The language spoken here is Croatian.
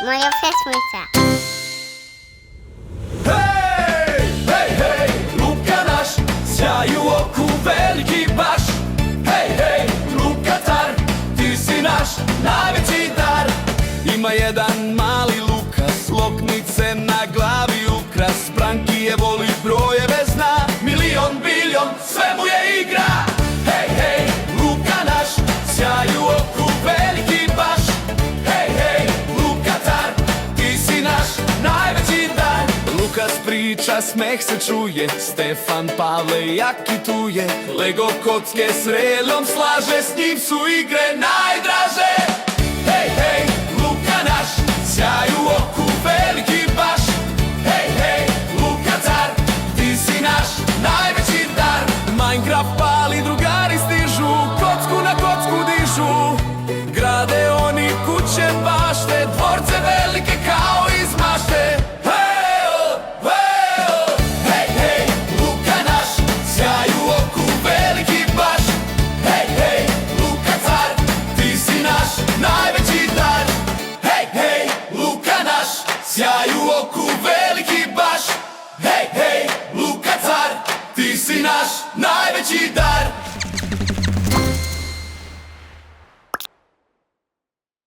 Moja pesmica. Hej, hej, hej, Luka naš, sjaj u oku veliki baš. Hej, hej, Lukatar, ti si naš najveći dar. Ima jedan mali Lukas, loknice na glavi ukras. Brankije voli, brojeve zna, milion, bilion, sve mu je igra. Hej, hej, Luka naš, sjaj u oku veliki baš. Hej, hej, Lukatar, ti si naš najveći dar. Lukas priča, smeh se čuje, Stefan, Pavle, jaki tu je. Lego kocke s relom slaže, s njim su igre najdraže.